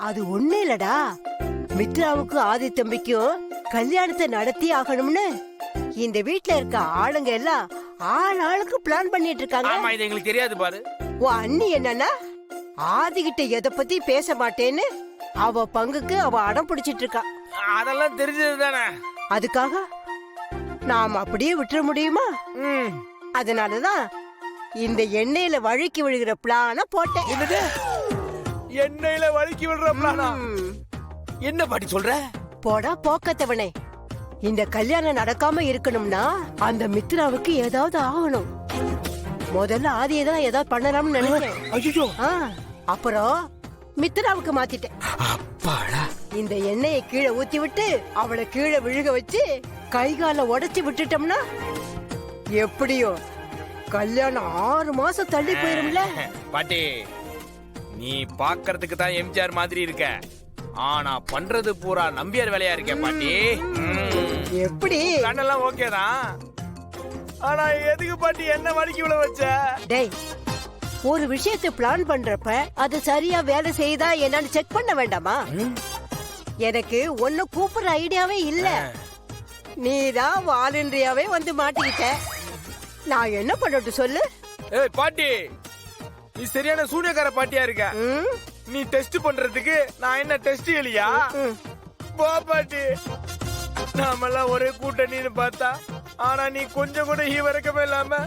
அது ஒண்ணு இல்லடா, மித்ராவுக்கும் ஆதி தம்பிக்கும் கல்யாணத்தை நடத்தி ஆகணும்னு இந்த வீட்ல இருக்க ஆளுங்க எல்லாம் ஆளுக்கு பிளான் பண்ணிட்டு இருக்காங்க. ஆமா, இது எங்களுக்கு தெரியாது பாரு. உன் அண்ணி என்னன்னா ஆதி கிட்ட எதை பத்தி பேச மாட்டேன்னு அவ பங்குக்கு அவ அடம் பிடிச்சிட்டு இருக்கா. அதெல்லாம் தெரிஞ்சது தானே. அதுக்காக நாம அப்படியே விட்டுற முடியுமா? அதனாலதான் இந்த எண்ணெயில வழுக்கி விழுகிற பிளான போட்டேன். என்னது? எண்ணெயில வழுக்கி விடுற பிளானா? என்ன பாட்டி சொல்ற? போடா போக்கத்தவனே, இந்த கல்யாணம் நடக்காம இருக்கணும்னா அந்த மித்ராவுக்கு ஏதாவது ஆகணும். முதல்ல ஆதியை தான் ஏதாவது பண்ணலாம்னு நினைக்கிறேன். ஐயோ, அப்புறம் மித்ராவுக்கு மாத்திட்டேன். அப்பாடா. இந்த எண்ணெயை கீழே ஊத்தி விட்டு அவளை கீழே விழுக வச்சு கை கால உடைச்சு விட்டுட்டோம்னா எப்படியோ கல்யாணம் 6 மாசம் தள்ளி போயிரும்ல. பாட்டி, நீ பாக்குறதுக்கு தான் எம்ஜிஆர் மாதிரி இருக்க, ஆனா பண்றது பூரா நம்பியார் வேலையா இருக்க பாட்டி. எப்படி? கண்ணெல்லாம் ஓகே தான், ஆனா எதுக்கு பாட்டி என்ன வலிக்கு விழ வச்ச? டேய், ஒரு விஷயத்தை பிளான் பண்றப்ப அது சரியா வேலை செய்தா என்னன்னு செக் பண்ண வேண்டாமா? எனக்கு ஒன்னு கூப்பிடுற ஐடியாவே இல்ல, நீதான் வாலண்டரியாவே வந்து மாட்டிக்கிட்ட. நான் என்ன பண்ணட்டும் சொல்லு? ஏய் பாட்டி, நீ சரியான சூனியக்கார பாட்டியா இருக்க. நீ டெஸ்ட் பண்றதுக்கு நான் என்ன டெஸ்ட் இல்லையா? போ பாட்டி, நாமெல்லாம் ஒரே கூட்டணின்னு பார்த்தா, ஆனா நீ கொஞ்சம் கூட ஈவரக்கமே இல்லாம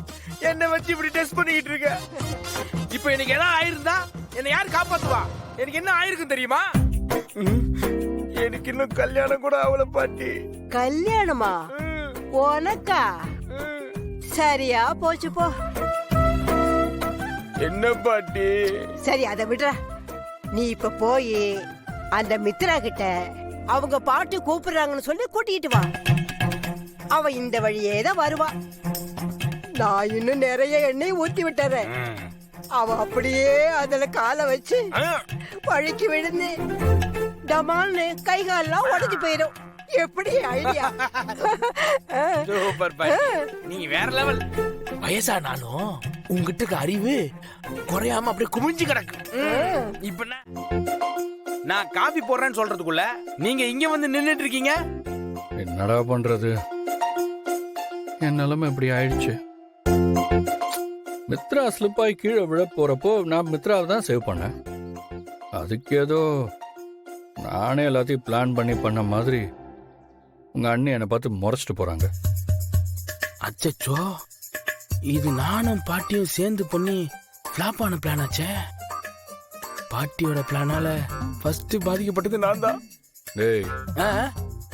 என்ன வச்சு இப்படி டெஸ்ட் பண்ணிக்கிட்டு இருக்க. இப்ப எனக்கு ஏதாவது ஆயிருந்தா என்ன யார் காப்பாத்துவா? எனக்கு என்ன ஆயிருக்கும் தெரியுமா? எனக்கு இன்னும் கல்யாணம் கூட ஆகல பாட்டி. கல்யாணமா உனக்கா? சரியா போச்சு போ. என்ன பாட்டி? சரி, அதை விடுற. நீ இப்ப போய் அந்த மித்ரா கிட்ட அவங்க பாட்டு கூப்பிடுறாங்கன்னு சொல்லி கூட்டிட்டு வா. அவ இந்த வழியே தான் வருவா. நான் இன்னும் நிறைய எண்ணெய் ஊத்தி விட்டுறேன். அவ அப்படியே அதுல காலை வச்சு வழுக்கி விழுந்து டமால்னு கை காலெல்லாம் உடைஞ்சு போயிடும். எப்படி ஐடியா? சூப்பர் பாட்டி, நீங்க வேற லெவல். வயசானாலும் உங்ககிட்ட இருக்க அறிவு குறையாம அப்படியே குமிஞ்சு கிடக்கு. இப்ப நான் காபி போடுறேன்னு சொல்றதுக்குள்ள நீங்க இங்க வந்து நின்னுட்டு இருக்கீங்க. என்னடா பண்றது, என் நிலைமை இப்படி ஆயிடுச்சு. மித்ரா ஸ்லிப்பாய் கீழே விழ போறப்போ நான் மித்ராவை தான் சேவ் பண்ணேன். அதுக்கு ஏதோ நானே எல்லாத்தையும் பிளான் பண்ண மாதிரி உங்க அண்ணி என்னை பார்த்து முறைச்சிட்டு போறாங்க. அச்சச்சோ, இது நானும் பாட்டியும் சேர்ந்து பண்ணி ஃபிளாப் ஆன பிளான் ஆச்சே. பாட்டியோட பிளானால ஃபர்ஸ்ட் பாதிக்கப்பட்டது நான் தான். டேய்,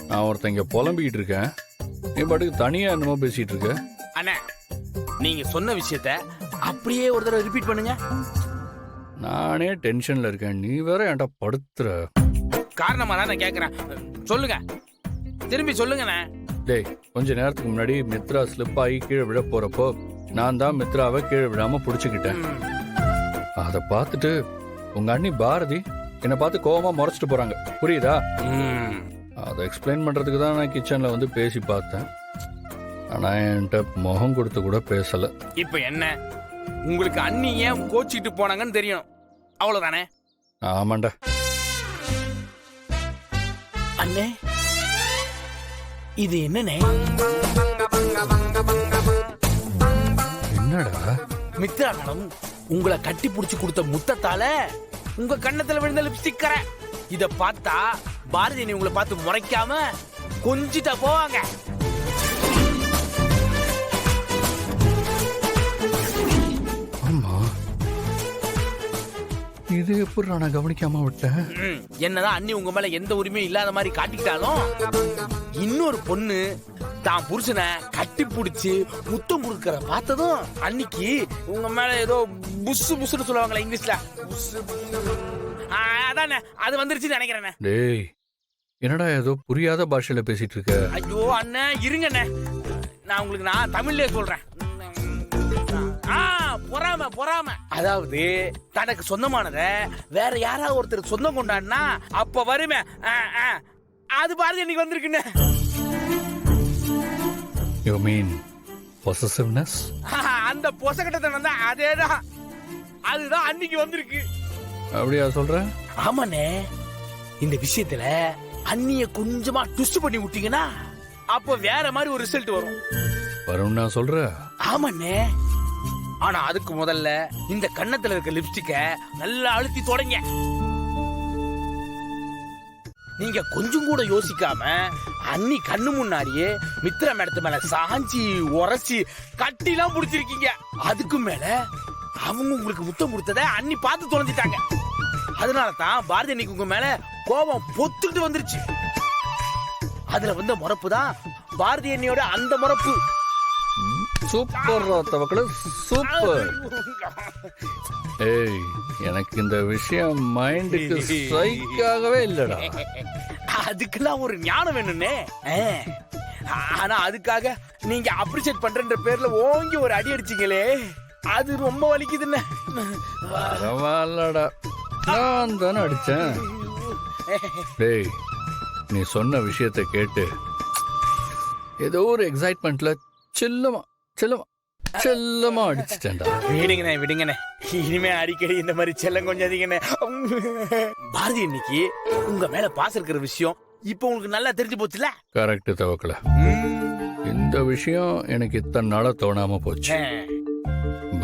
நான் ஒருத்தங்க புலம்பிக்கிட்டு இருக்கேன், நீ பாட்டுக்கு தனியா என்னமோ பேசிட்டு இருக்க. அண்ணா, நீங்க சொன்ன விஷயத்த அப்படியே ஒரு தடவை ரிப்பீட் பண்ணுங்க. நானே டென்ஷன்ல இருக்கேன், நீ வேற என்கிட்ட படுத்துற. காரணமா தான் நான் கேக்குறேன், சொல்லுங்க, திரும்பி சொல்லுங்கண்ணே. டேய், கொஞ்ச நேரத்துக்கு முன்னாடி மித்ரா ஸ்லிப் ஆகி கீழே விழ போறப்போ நான் தான் மித்ராவை கீழே விழாம புடிச்சுக்கிட்டேன். அதை பார்த்துட்டு உங்க அண்ணி பாரதி என்னை பார்த்து கோவமா முறைச்சிட்டு போறாங்க. புரியுதா? அதை எக்ஸ்பிளைன் பண்றதுக்கு தான் நான் கிச்சன்ல வந்து பேசி பார்த்தேன். ஆனா என்கிட்ட முகம் கொடுத்து கூட பேசல. இப்ப என்ன, உங்களுக்கு அண்ணி ஏன் கோச்சிட்டு போனாங்கன்னு தெரியும், அவ்வளவுதானே? ஆமாண்டா. அண்ணே, இது என்னண்ணே? என்னடா? மித்ரா மேடம் உங்களை கட்டி புடிச்சு கொடுத்த முத்தத்தால உங்க கண்ணத்துல விழுந்த லிப்ஸ்டிக் கரை. இத பார்த்தா பாரதி நீ உங்களை பார்த்து முறைக்காம கொஞ்சிட்டா போவாங்க. ஆமா, இது எப்படி நான் கவனிக்காம விட்டேன்? என்னதான் அண்ணி உங்க மேல எந்த உரிமையும் இல்லாத மாதிரி காட்டிக்கிட்டாலும் இன்னொரு பொண்ணு தான் புருஷனை கட்டி புடிச்சு முத்தம் கொடுக்கற பார்த்ததும் அன்னைக்கு உங்க மேல ஏதோ புசு புசுன்னு சொல்லுவாங்களே இங்கிலீஷ்ல, அதானே அது வந்துருச்சுன்னு நினைக்கிறேன். டேய், என்னடா ஏதோ புரியாத பாஷையில பேசிட்டு இருக்க? ஐயோ அண்ணே, இருங்கண்ணே, நான் தமிழ்லயே சொல்றேன். பொறாம அதாவது தனக்கு சொந்தமானத வேற யாராவது ஒருத்தர் சொந்தம் கொண்டாடினா அப்ப வருமே, அது பாரதி இன்னைக்கு வந்திருக்குன்னு. You mean possessiveness? அந்த பொசகட்டத்தனம் தான், அதேதான், அதுதான் அன்னைக்கு வந்திருக்கு. அப்படியா சொல்ற? ஆமாண்ணே, இந்த விஷயத்துல அண்ணிய கொஞ்சமா ட்விஸ்ட் பண்ணி விட்டீங்கன்னா அப்ப வேற மாதிரி ஒரு ரிசல்ட் வரும். வரும் நான் சொல்ற. ஆமாண்ணே. ஆனா அதுக்கு முதல்ல இந்த கன்னத்துல இருக்க லிப்ஸ்டிக்க நல்லா அழுத்தி தொடங்க. நீங்க கொஞ்சம் கூட யோசிக்காம அண்ணி கண்ணு முன்னாடியே மித்ரா மேடத்து மேல சாஞ்சி உரசி கட்டிலாம் புடிச்சிருக்கீங்க. அதுக்கு மேல அவங்க உங்களுக்கு முத்தம் கொடுத்தத அண்ணி பார்த்து தொலைஞ்சிட்டாங்க. அதனால தான் பாரதி அன்னைக்கு உங்க மேல கோபம் பொத்துக்கிட்டு வந்துருச்சு. அதுல வந்த முறப்பு தான் பாரதி அண்ணியோட அந்த முறப்பு. Super தவக்கல, super. ஏய், எனக்கு இந்த விஷயம் மைண்டுக்கு ஸ்ட்ரைக்காகவே இல்லடா. அதுக்கெல்லாம் ஒரு ஞானம் வேணும்னே. ஆனா அதுக்காக நீங்க அப்ரிஷியேட் பண்றன்ற பேர்ல ஓங்கி ஒரு அடி அடிச்சீங்களே, அது ரொம்ப வலிக்குதுன்னு. பரவாயில்லடா, நான் தானே அடிச்சேன். டேய், நீ சொன்ன விஷயத்தை கேட்டு ஏதோ ஒரு எக்ஸைட்மெண்ட்ல செல்லமா செல்லமா செல்லமா அடிச்சிட்டேன்டா. விடுங்கண்ணே விடுங்கண்ணே, இனிமே அடிக்கடி இந்த மாதிரி செல்லம் கொஞ்சாதீங்கண்ணே. பாரதி இன்னைக்கு உங்க மேல பாசம் இருக்கிற விஷயம் இப்ப உங்களுக்கு நல்லா தெரிஞ்சு போச்சுல. கரெக்ட் தவக்கல. இந்த விஷயம் எனக்கு இத்தனை நாளா தோணாம போச்சு.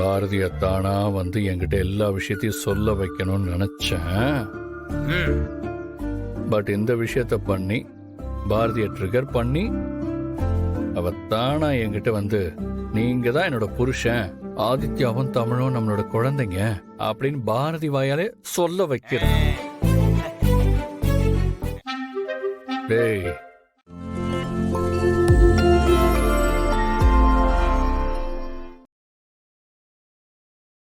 பாரதிய தானா வந்து என்கிட்ட எல்லா விஷயத்தையும் சொல்ல வைக்கணும்னு நினைச்சேன். பட் இந்த விஷயத்த பண்ணி பாரதிய ட்ரிகர் பண்ணி அவ தானா என்கிட்ட வந்து நீங்க தான் என்னோட புருஷன், ஆதித்யாவும் தமிழும் நம்மளோட குழந்தைங்க அப்படின்னு பாரதி வாயாலே சொல்ல வைக்கிறேன். டேய்,